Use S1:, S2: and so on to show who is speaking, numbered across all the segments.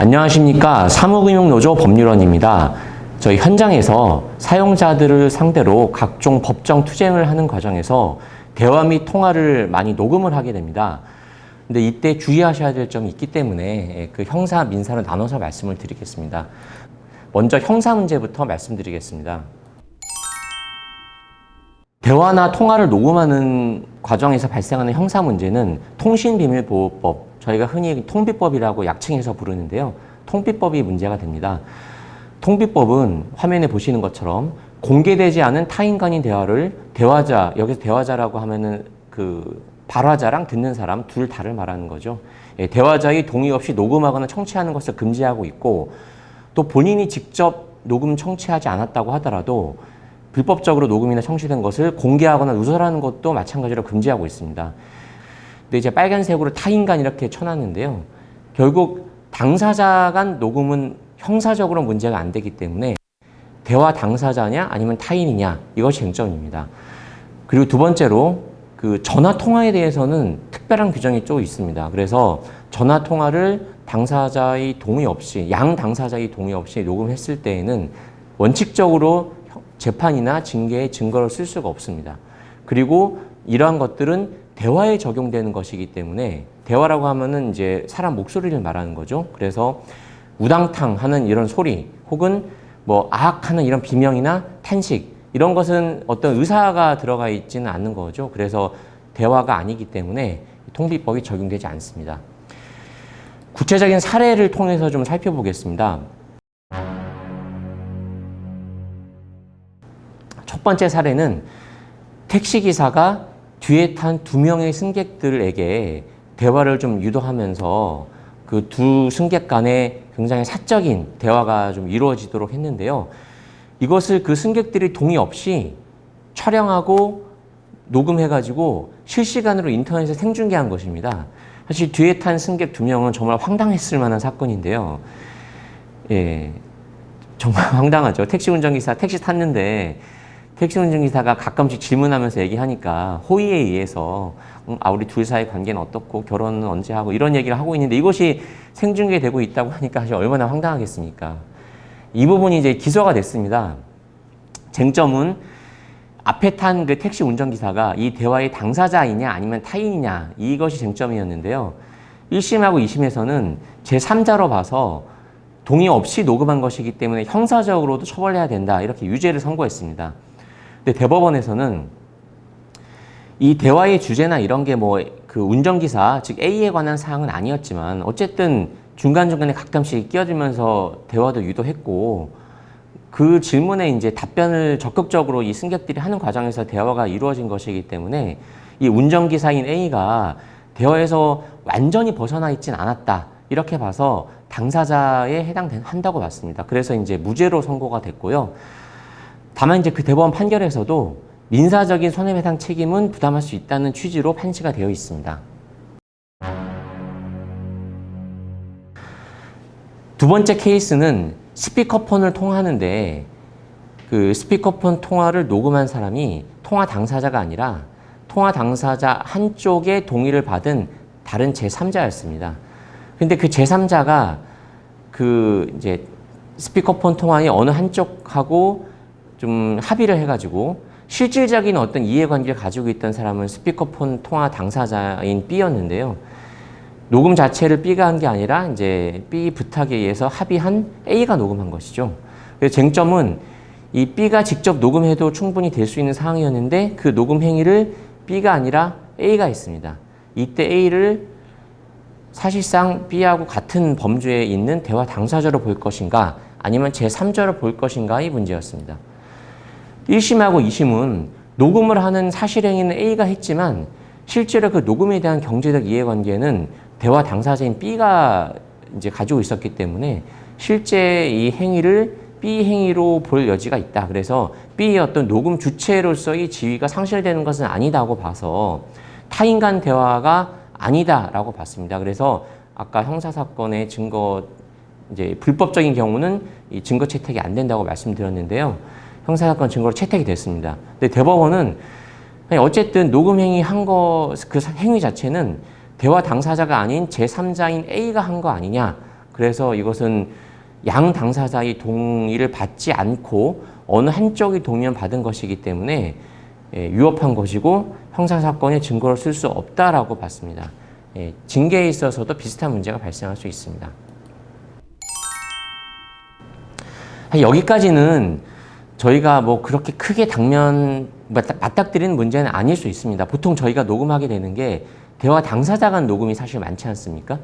S1: 안녕하십니까. 사무금융노조 법률원입니다. 저희 현장에서 사용자들을 상대로 각종 법정 투쟁을 하는 과정에서 대화 및 통화를 많이 녹음을 하게 됩니다. 근데 이때 주의하셔야 될 점이 있기 때문에 그 형사, 민사로 나눠서 말씀을 드리겠습니다. 먼저 형사 문제부터 말씀드리겠습니다. 대화나 통화를 녹음하는 과정에서 발생하는 형사 문제는 통신비밀보호법, 저희가 흔히 통비법이라고 약칭해서 부르는데요. 통비법이 문제가 됩니다. 통비법은 화면에 보시는 것처럼 공개되지 않은 타인 간의 대화를 대화자, 여기서 대화자라고 하면은 그 발화자랑 듣는 사람 둘 다를 말하는 거죠. 대화자의 동의 없이 녹음하거나 청취하는 것을 금지하고 있고, 또 본인이 직접 녹음 청취하지 않았다고 하더라도 불법적으로 녹음이나 청취된 것을 공개하거나 누설하는 것도 마찬가지로 금지하고 있습니다. 근데 이제 빨간색으로 타인 간 이렇게 쳐놨는데요. 결국 당사자 간 녹음은 형사적으로 문제가 안 되기 때문에 대화 당사자냐 아니면 타인이냐, 이것이 쟁점입니다. 그리고 두 번째로 그 전화 통화에 대해서는 특별한 규정이 또 있습니다. 그래서 전화 통화를 당사자의 동의 없이, 양 당사자의 동의 없이 녹음했을 때에는 원칙적으로 재판이나 징계의 증거를 쓸 수가 없습니다. 그리고 이러한 것들은 대화에 적용되는 것이기 때문에, 대화라고 하면은 이제 사람 목소리를 말하는 거죠. 그래서 우당탕 하는 이런 소리, 혹은 뭐 아악하는 이런 비명이나 탄식, 이런 것은 어떤 의사가 들어가 있지는 않는 거죠. 그래서 대화가 아니기 때문에 통비법이 적용되지 않습니다. 구체적인 사례를 통해서 좀 살펴보겠습니다. 첫 번째 사례는 택시기사가 뒤에 탄 두 명의 승객들에게 대화를 좀 유도하면서 그 두 승객 간에 굉장히 사적인 대화가 좀 이루어지도록 했는데요. 이것을 그 승객들이 동의 없이 촬영하고 녹음해가지고 실시간으로 인터넷에 생중계한 것입니다. 사실 뒤에 탄 승객 두 명은 정말 황당했을 만한 사건인데요. 예, 정말 황당하죠. 택시 운전기사 택시 탔는데 택시 운전기사가 가끔씩 질문하면서 얘기하니까 호의에 의해서 우리 둘 사이 관계는 어떻고 결혼은 언제 하고 이런 얘기를 하고 있는데, 이것이 생중계되고 있다고 하니까 사실 얼마나 황당하겠습니까? 이 부분이 이제 기소가 됐습니다. 쟁점은 앞에 탄 그 택시 운전기사가 이 대화의 당사자이냐 아니면 타인이냐, 이것이 쟁점이었는데요. 1심하고 2심에서는 제3자로 봐서 동의 없이 녹음한 것이기 때문에 형사적으로도 처벌해야 된다, 이렇게 유죄를 선고했습니다. 근데 대법원에서는 이 대화의 주제나 이런 게 뭐 그 운전기사, 즉 A에 관한 사항은 아니었지만 어쨌든 중간중간에 가끔씩 끼어들면서 대화도 유도했고, 그 질문에 이제 답변을 적극적으로 이 승객들이 하는 과정에서 대화가 이루어진 것이기 때문에 이 운전기사인 A가 대화에서 완전히 벗어나 있진 않았다, 이렇게 봐서 당사자에 해당한다고 봤습니다. 그래서 이제 무죄로 선고가 됐고요. 다만 이제 그 대법원 판결에서도 민사적인 손해배상 책임은 부담할 수 있다는 취지로 판시가 되어 있습니다. 두 번째 케이스는 스피커폰을 통화하는데, 그 스피커폰 통화를 녹음한 사람이 통화 당사자가 아니라 통화 당사자 한쪽의 동의를 받은 다른 제3자였습니다. 근데 그 제3자가 그 이제 스피커폰 통화의 어느 한쪽하고 좀 합의를 해가지고 실질적인 어떤 이해관계를 가지고 있던 사람은 스피커폰 통화 당사자인 B였는데요. 녹음 자체를 B가 한 게 아니라 이제 B 부탁에 의해서 합의한 A가 녹음한 것이죠. 그래서 쟁점은 이 B가 직접 녹음해도 충분히 될 수 있는 상황이었는데, 그 녹음 행위를 B가 아니라 A가 했습니다. 이때 A를 사실상 B하고 같은 범주에 있는 대화 당사자로 볼 것인가 아니면 제3자로 볼 것인가의 문제였습니다. 1심하고 2심은 녹음을 하는 사실행위는 A가 했지만 실제로 그 녹음에 대한 경제적 이해관계는 대화 당사자인 B가 이제 가지고 있었기 때문에 실제 이 행위를 B 행위로 볼 여지가 있다. 그래서 B의 어떤 녹음 주체로서의 지위가 상실되는 것은 아니다고 봐서 타인 간 대화가 아니다라고 봤습니다. 그래서 아까 형사사건의 증거, 이제 불법적인 경우는 이 증거 채택이 안 된다고 말씀드렸는데요. 형사사건 증거로 채택이 됐습니다. 근데 대법원은 어쨌든 녹음 행위 한 거, 그 행위 자체는 대화 당사자가 아닌 제3자인 A가 한 거 아니냐, 그래서 이것은 양 당사자의 동의를 받지 않고 어느 한쪽이 동의만 받은 것이기 때문에 위법한 것이고 형사사건의 증거로 쓸 수 없다라고 봤습니다. 징계에 있어서도 비슷한 문제가 발생할 수 있습니다. 여기까지는 저희가 뭐 그렇게 크게 맞닥뜨리는 문제는 아닐 수 있습니다. 보통 저희가 녹음하게 되는 게 대화 당사자 간 녹음이 사실 많지 않습니까?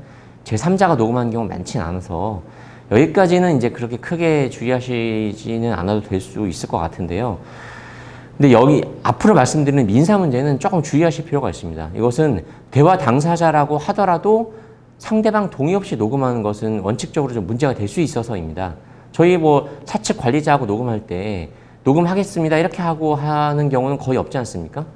S1: 제3자가 녹음하는 경우 많진 않아서 여기까지는 이제 그렇게 크게 주의하시지는 않아도 될 수 있을 것 같은데요. 근데 여기 앞으로 말씀드리는 민사 문제는 조금 주의하실 필요가 있습니다. 이것은 대화 당사자라고 하더라도 상대방 동의 없이 녹음하는 것은 원칙적으로 좀 문제가 될 수 있어서입니다. 저희 뭐 사측 관리자하고 녹음할 때 녹음하겠습니다 이렇게 하고 하는 경우는 거의 없지 않습니까?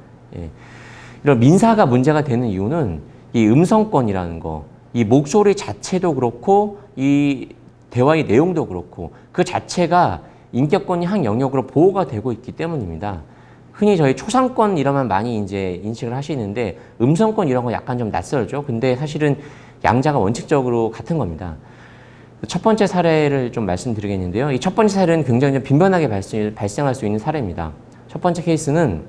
S1: 이런 민사가 문제가 되는 이유는 이 음성권이라는 거, 이 목소리 자체도 그렇고 이 대화의 내용도 그렇고 그 자체가 인격권이 한 영역으로 보호가 되고 있기 때문입니다. 흔히 저희 초상권 이러면 많이 이제 인식을 하시는데 음성권 이런 거 약간 좀 낯설죠. 근데 사실은 양자가 원칙적으로 같은 겁니다. 첫 번째 사례를 좀 말씀드리겠는데요. 이 첫 번째 사례는 굉장히 좀 빈번하게 발생할 수 있는 사례입니다. 첫 번째 케이스는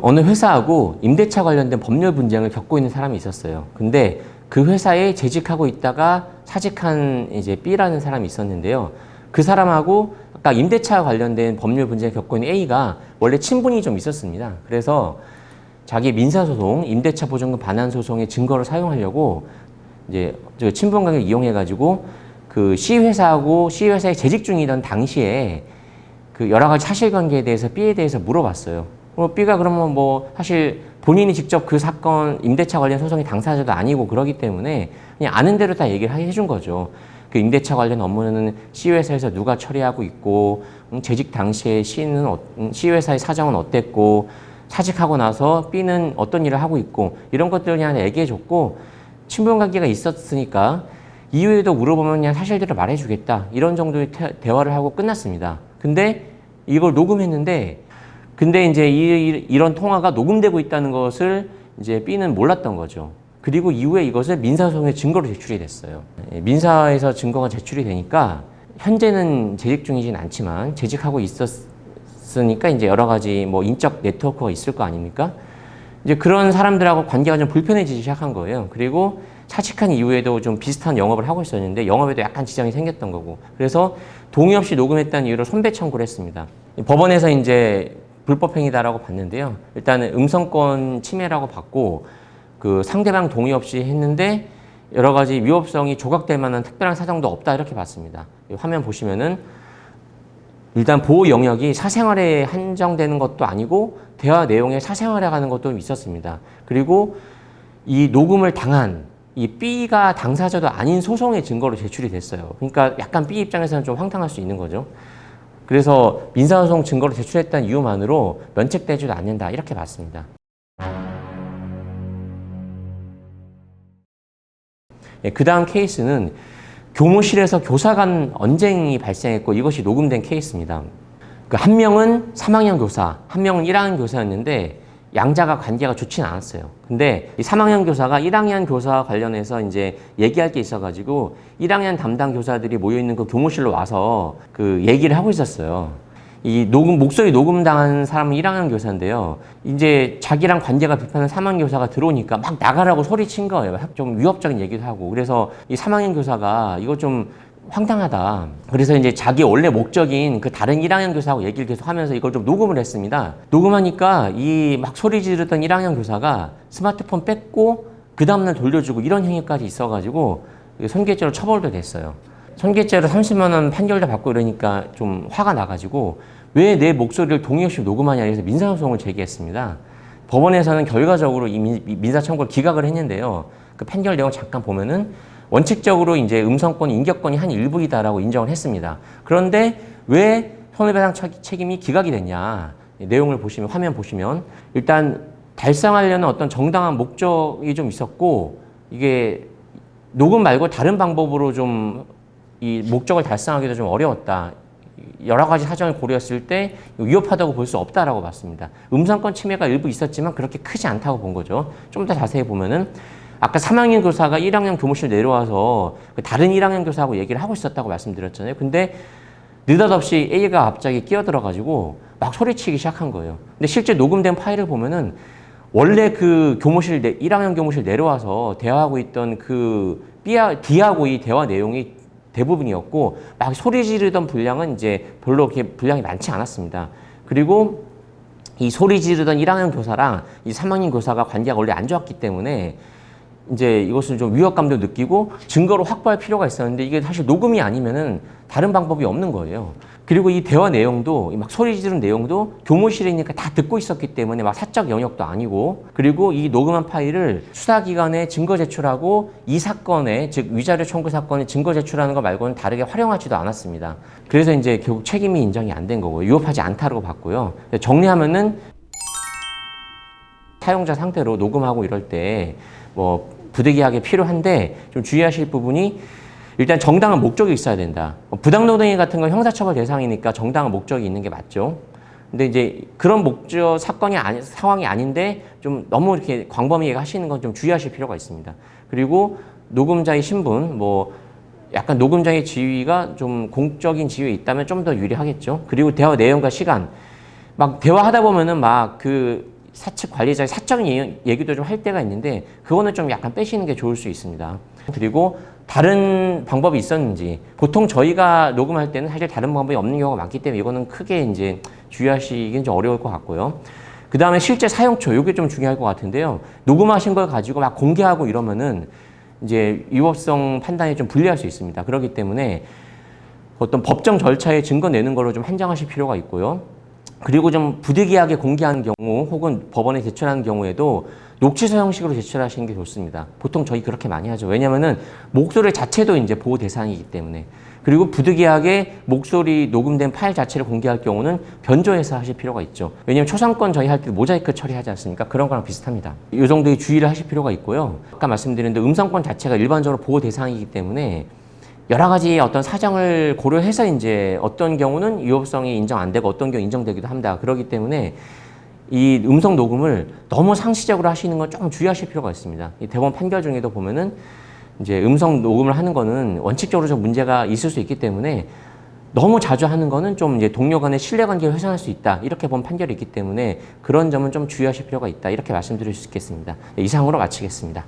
S1: 어느 회사하고 임대차 관련된 법률 분쟁을 겪고 있는 사람이 있었어요. 근데 그 회사에 재직하고 있다가 사직한 이제 B라는 사람이 있었는데요. 그 사람하고 아까 임대차 관련된 법률 분쟁을 겪고 있는 A가 원래 친분이 좀 있었습니다. 그래서 자기 민사소송, 임대차 보증금 반환 소송의 증거를 사용하려고 이제 친분 관계를 이용해가지고 그 C회사하고 C회사에 재직 중이던 당시에 그 여러 가지 사실관계에 대해서 B에 대해서 물어봤어요. B가 그러면 뭐 사실 본인이 직접 그 사건 임대차 관련 소송의 당사자도 아니고 그러기 때문에 그냥 아는 대로 다 얘기를 해준 거죠. 그 임대차 관련 업무는 C회사에서 누가 처리하고 있고 재직 당시에 C회사의 사정은 어땠고 사직하고 나서 B는 어떤 일을 하고 있고 이런 것들을 그냥 얘기해줬고 친분관계가 있었으니까 이후에도 물어보면 그냥 사실대로 말해주겠다 이런 정도의 대화를 하고 끝났습니다. 근데 이걸 녹음했는데 근데 이제 이런 통화가 녹음되고 있다는 것을 이제 B는 몰랐던 거죠. 그리고 이후에 이것을 민사소송의 증거로 제출이 됐어요. 민사에서 증거가 제출이 되니까 현재는 재직 중이진 않지만 재직하고 있었으니까 이제 여러 가지 뭐 인적 네트워크가 있을 거 아닙니까? 이제 그런 사람들하고 관계가 좀 불편해지기 시작한 거예요. 그리고 사직한 이후에도 좀 비슷한 영업을 하고 있었는데 영업에도 약간 지장이 생겼던 거고 그래서 동의 없이 녹음했다는 이유로 손배 청구를 했습니다. 법원에서 이제 불법행위다라고 봤는데요. 일단은 음성권 침해라고 봤고 그 상대방 동의 없이 했는데 여러 가지 위법성이 조각될 만한 특별한 사정도 없다 이렇게 봤습니다. 화면 보시면은 일단 보호 영역이 사생활에 한정되는 것도 아니고 대화 내용에 사생활에 가는 것도 있었습니다. 그리고 이 녹음을 당한 이 B가 당사자도 아닌 소송의 증거로 제출이 됐어요. 그러니까 약간 B 입장에서는 좀 황당할 수 있는 거죠. 그래서 민사소송 증거로 제출했다는 이유만으로 면책되지도 않는다 이렇게 봤습니다. 그 다음 케이스는 교무실에서 교사 간 언쟁이 발생했고 이것이 녹음된 케이스입니다. 한 명은 3학년 교사, 한 명은 1학년 교사였는데 양자가 관계가 좋지는 않았어요. 근데 이 3학년 교사가 1학년 교사와 관련해서 이제 얘기할 게 있어가지고 1학년 담당 교사들이 모여있는 그 교무실로 와서 그 얘기를 하고 있었어요. 이 목소리 녹음당한 사람은 1학년 교사인데요. 이제 자기랑 관계가 불편한 3학년 교사가 들어오니까 막 나가라고 소리친 거예요. 좀 위협적인 얘기도 하고. 그래서 이 3학년 교사가 이거 좀 황당하다. 그래서 이제 자기 원래 목적인 그 다른 1학년 교사하고 얘기를 계속 하면서 이걸 좀 녹음을 했습니다. 녹음하니까 이 막 소리 지르던 1학년 교사가 스마트폰 뺏고 그 다음날 돌려주고 이런 행위까지 있어가지고 손괴죄로 처벌도 됐어요. 손괴죄로 30만 원 판결도 받고 이러니까 좀 화가 나가지고 왜 내 목소리를 동의 없이 녹음하냐 해서 민사소송을 제기했습니다. 법원에서는 결과적으로 이 민사 청구를 기각을 했는데요. 그 판결 내용 잠깐 보면은 원칙적으로 이제 음성권, 인격권이 한 일부이다라고 인정을 했습니다. 그런데 왜 손해배상 책임이 기각이 됐냐? 내용을 보시면, 화면 보시면 일단 달성하려는 어떤 정당한 목적이 좀 있었고 이게 녹음 말고 다른 방법으로 좀 이 목적을 달성하기도 좀 어려웠다. 여러 가지 사정을 고려했을 때 위협하다고 볼 수 없다라고 봤습니다. 음성권 침해가 일부 있었지만 그렇게 크지 않다고 본 거죠. 좀 더 자세히 보면은 아까 3학년 교사가 1학년 교무실 내려와서 다른 1학년 교사하고 얘기를 하고 있었다고 말씀드렸잖아요. 근데 느닷없이 A가 갑자기 끼어들어가지고 막 소리치기 시작한 거예요. 근데 실제 녹음된 파일을 보면은 원래 그 교무실 1학년 교무실 내려와서 대화하고 있던 그 D하고 이 대화 내용이 대부분이었고 막 소리 지르던 분량은 이제 별로 그렇게 분량이 많지 않았습니다. 그리고 이 소리 지르던 1학년 교사랑 이 3학년 교사가 관계가 원래 안 좋았기 때문에 이제 이것을 좀 위협감도 느끼고 증거로 확보할 필요가 있었는데 이게 사실 녹음이 아니면은 다른 방법이 없는 거예요. 그리고 이 대화 내용도 막 소리 지르는 내용도 교무실이니까 다 듣고 있었기 때문에 막 사적 영역도 아니고 그리고 이 녹음한 파일을 수사기관에 증거 제출하고 이 사건에 즉 위자료 청구 사건에 증거 제출하는 거 말고는 다르게 활용하지도 않았습니다. 그래서 이제 결국 책임이 인정이 안 된 거고요. 위협하지 않다고 봤고요. 정리하면은 사용자 상태로 녹음하고 이럴 때 뭐 부득이하게 필요한데 좀 주의하실 부분이 일단 정당한 목적이 있어야 된다. 부당노동행 같은 건 형사처벌 대상이니까 정당한 목적이 있는 게 맞죠. 근데 이제 그런 목적 상황이 아닌데 좀 너무 이렇게 광범위하게 하시는 건 좀 주의하실 필요가 있습니다. 그리고 녹음자의 신분, 뭐 약간 녹음자의 지위가 좀 공적인 지위에 있다면 좀 더 유리하겠죠. 그리고 대화 내용과 시간, 막 대화하다 보면은 막 그 사측 관리자의 사적인 얘기도 좀 할 때가 있는데 그거는 좀 약간 빼시는 게 좋을 수 있습니다. 그리고 다른 방법이 있었는지 보통 저희가 녹음할 때는 사실 다른 방법이 없는 경우가 많기 때문에 이거는 크게 이제 주의하시기는 좀 어려울 것 같고요. 그 다음에 실제 사용처 이게 좀 중요할 것 같은데요. 녹음하신 걸 가지고 막 공개하고 이러면은 이제 위법성 판단이 좀 불리할 수 있습니다. 그렇기 때문에 어떤 법정 절차에 증거 내는 걸로 좀 한정하실 필요가 있고요. 그리고 좀 부득이하게 공개하는 경우 혹은 법원에 제출하는 경우에도 녹취서 형식으로 제출하시는 게 좋습니다. 보통 저희 그렇게 많이 하죠. 왜냐면은 목소리 자체도 이제 보호 대상이기 때문에. 그리고 부득이하게 목소리 녹음된 파일 자체를 공개할 경우는 변조해서 하실 필요가 있죠. 왜냐면 초상권 저희 할 때 모자이크 처리하지 않습니까? 그런 거랑 비슷합니다. 이 정도의 주의를 하실 필요가 있고요. 아까 말씀드린 대로 음성권 자체가 일반적으로 보호 대상이기 때문에 여러 가지 어떤 사정을 고려해서 이제 어떤 경우는 위법성이 인정 안 되고 어떤 경우 인정되기도 합니다. 그렇기 때문에 이 음성 녹음을 너무 상시적으로 하시는 건 조금 주의하실 필요가 있습니다. 이 대법원 판결 중에도 보면은 이제 음성 녹음을 하는 거는 원칙적으로 좀 문제가 있을 수 있기 때문에 너무 자주 하는 거는 좀 이제 동료 간의 신뢰관계를 훼손할 수 있다. 이렇게 본 판결이 있기 때문에 그런 점은 좀 주의하실 필요가 있다. 이렇게 말씀드릴 수 있겠습니다. 이상으로 마치겠습니다.